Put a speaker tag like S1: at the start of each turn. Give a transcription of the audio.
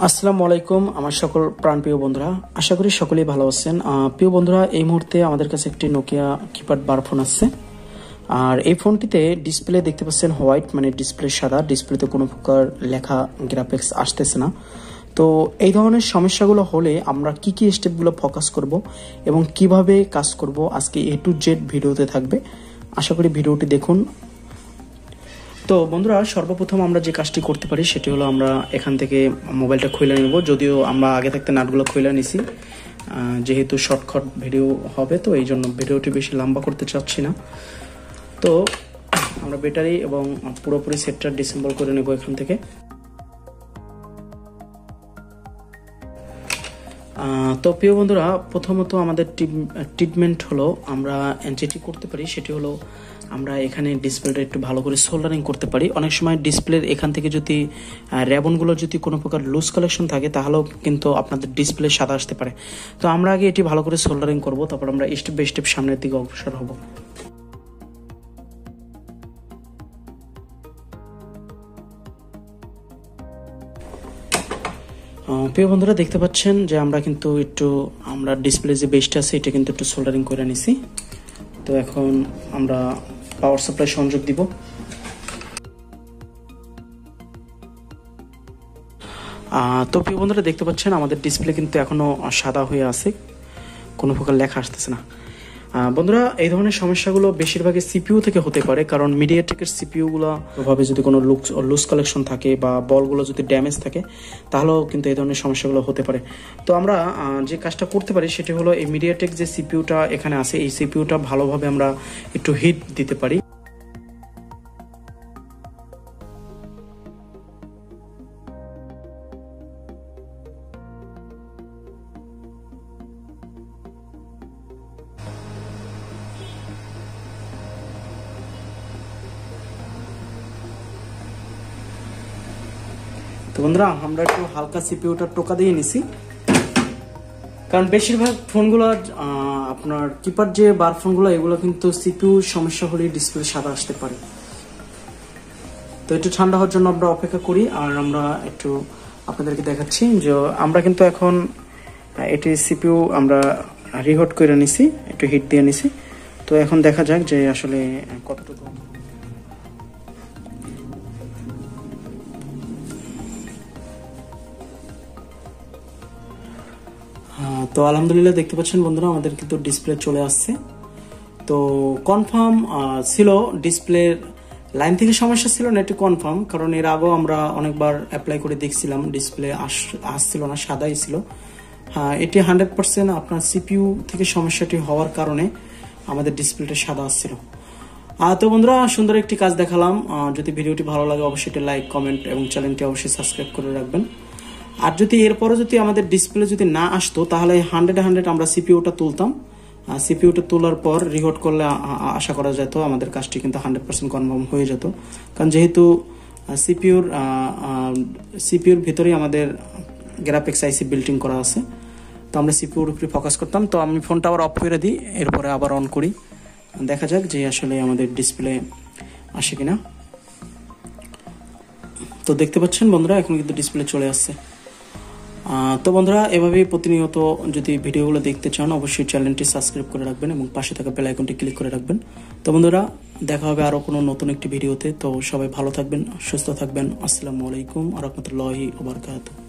S1: আসসালামু আলাইকুম আমার সকল প্রাণপ্রিয় বন্ধুরা, আশা করি সকলেই ভালো আছেন। প্রিয় বন্ধুরা, এই মুহূর্তে আমাদের কাছে একটি নোকিয়া কিপ্যাড বার ফোন আছে। আর এই ফোনটিতে ডিসপ্লে দেখতে পাচ্ছেন হোয়াইট, মানে ডিসপ্লে সাদা, ডিসপ্লেতে কোনো প্রকার লেখা গ্রাফিক্স আসতেছে না। তো এই ধরনের সমস্যাগুলো হলে আমরা কি কি স্টেপগুলো ফোকাস করব এবং কিভাবে কাজ করব আজকে A to Z ভিডিওতে থাকবে। আশা করি ভিডিওটি দেখুন। তো বন্ধুরা, সর্বপ্রথম আমরা যে কাজটি করতে পারি সেটি হলো আমরা এখান থেকে মোবাইলটা খুলে নেব। যদিও আমরা আগে থাকতে নাটগুলো খুলে নিছি, যেহেতু শর্টকাট ভিডিও হবে তো এই জন্য ভিডিওটি বেশি লম্বা করতে চাচ্ছি না। তো আমরা ব্যাটারি এবং পুরোপুরি সেটটা ডিসেম্বল করে নেব এখান থেকে। তো প্রিয় বন্ধুরা, প্রথমত আমাদের ট্রিটমেন্ট হলো আমরা যেটি করতে পারি সেটি হলো আমরা এখানে ডিসপ্লেটা একটু ভালো করে সোল্ডারিং করতে পারি। অনেক সময় ডিসপ্লের এখান থেকে যদি র্যাবনগুলো যদি কোনো প্রকার লুজ কালেকশন থাকে তাহলেও কিন্তু আপনাদের ডিসপ্লে সাদা আসতে পারে। তো আমরা আগে এটি ভালো করে সোল্ডারিং করব, তারপর আমরা স্টেপ বাই স্টেপ সামনের দিকে অগ্রসর হব। প্রিয় বন্ধুরা, দেখতে পাচ্ছেন যে আমরা কিন্তু আমরা ডিসপ্লে যে বেসটা আছে এটা কিন্তু একটু সোল্ডারিং করে নিছি। তো এখন আমরা পাওয়ার সাপ্লাই সংযোগ দিব। তো প্রিয় বন্ধুরা, দেখতে পাচ্ছেন আমাদের ডিসপ্লে কিন্তু এখনো সাদা হয়ে আছে, কোনো প্রকার লেখা আসতেছে না। বন্ধুরা, এই ধরনের সমস্যাগুলো বেশিরভাগই সিপিইউ থেকে হতে পারে, কারণ মিডিয়াটেকের সিপিইউগুলো ভাবে যদি কোনো লুজ কালেকশন থাকে বা বলগুলো যদি ড্যামেজ থাকে তাহলেও কিন্তু এই ধরনের সমস্যাগুলো হতে পারে। তো আমরা যে কাজটা করতে পারি সেটি হলো এই মিডিয়াটেক যে সিপিইউটা এখানে আছে এই সিপিইউটা ভালোভাবে আমরা একটু হিট দিতে পারি। তো বন্ধুরা, আমরা একটু হালকা সিপিইউটা টোকা দিয়ে নিছি, কারণ বেশিরভাগ ফোনগুলো আপনার কিপ্যাড যে বার ফোনগুলো এগুলো কিন্তু সিপিইউ সমস্যা হলে ডিসপ্লে সাদা আসতে পারে। তো একটু ঠান্ডা হওয়ার জন্য আমরা অপেক্ষা করি। আর আমরা একটু আপনাদেরকে দেখাচ্ছি যে আমরা কিন্তু এখন এটি সিপিইউ আমরা রিহট করে নিছি, একটু হিট দিয়ে নিছি। তো এখন দেখা যাক যে আসলে কতটুকু। তো আলহামদুলিল্লাহ, দেখতে পাচ্ছেন বন্ধুরা আমাদের কিন্তু ডিসপ্লে চলে আসছে। তো কনফার্ম ছিল, ডিসপ্লের লাইন থেকে সমস্যা ছিল না, এটি কনফার্ম, কারণ এর আগেও আমরা অনেকবার অ্যাপ্লাই করে দেখছিলাম ডিসপ্লে আসছিল না, সাদাই ছিল। হ্যাঁ, এটি 100% আপনার সিপিইউ থেকে সমস্যাটি হওয়ার কারণে আমাদের ডিসপ্লেটা সাদা আসছিল। তো বন্ধুরা, সুন্দর একটি কাজ দেখালাম। যদি ভিডিওটি ভালো লাগে অবশ্যই একটি লাইক, কমেন্ট এবং চ্যানেলটি অবশ্যই সাবস্ক্রাইব করে রাখবেন। আর যদি এরপরে যদি আমাদের ডিসপ্লে যদি না আসতো তাহলে 100 আমরা সিপিইউটা তুলতাম। সিপিইউটা তোলার পর রিহট করলে আশা করা যেত আমাদের কাজটি কিন্তু 100% কনফার্ম হয়ে যেত, কারণ যেহেতু সিপিইউর ভিতরেই আমাদের গ্রাফিক্স আইসি বিল্টিং করা আছে। তো আমরা সিপিইউর উপরে ফোকাস করতাম। তো আমি ফোনটা আবার অফ করে দিই, এরপরে আবার অন করি, দেখা যাক যে আসলে আমাদের ডিসপ্লে আসে কিনা। তো দেখতে পাচ্ছেন বন্ধুরা, এখন কিন্তু ডিসপ্লে চলে আসছে। তো বন্ধুরা, এভাবেই প্রতিনিয়ত যদি ভিডিওগুলো দেখতে চান অবশ্যই চ্যানেলটি সাবস্ক্রাইব করে রাখবেন এবং পাশে থাকা বেল আইকনটি ক্লিক করে রাখবেন। তো বন্ধুরা, দেখা হবে আরও কোনো নতুন একটি ভিডিওতে। তো সবাই ভালো থাকবেন, সুস্থ থাকবেন। আসসালামু আলাইকুম ওয়া রাহমাতুল্লাহি ওয়া বারাকাতুহু।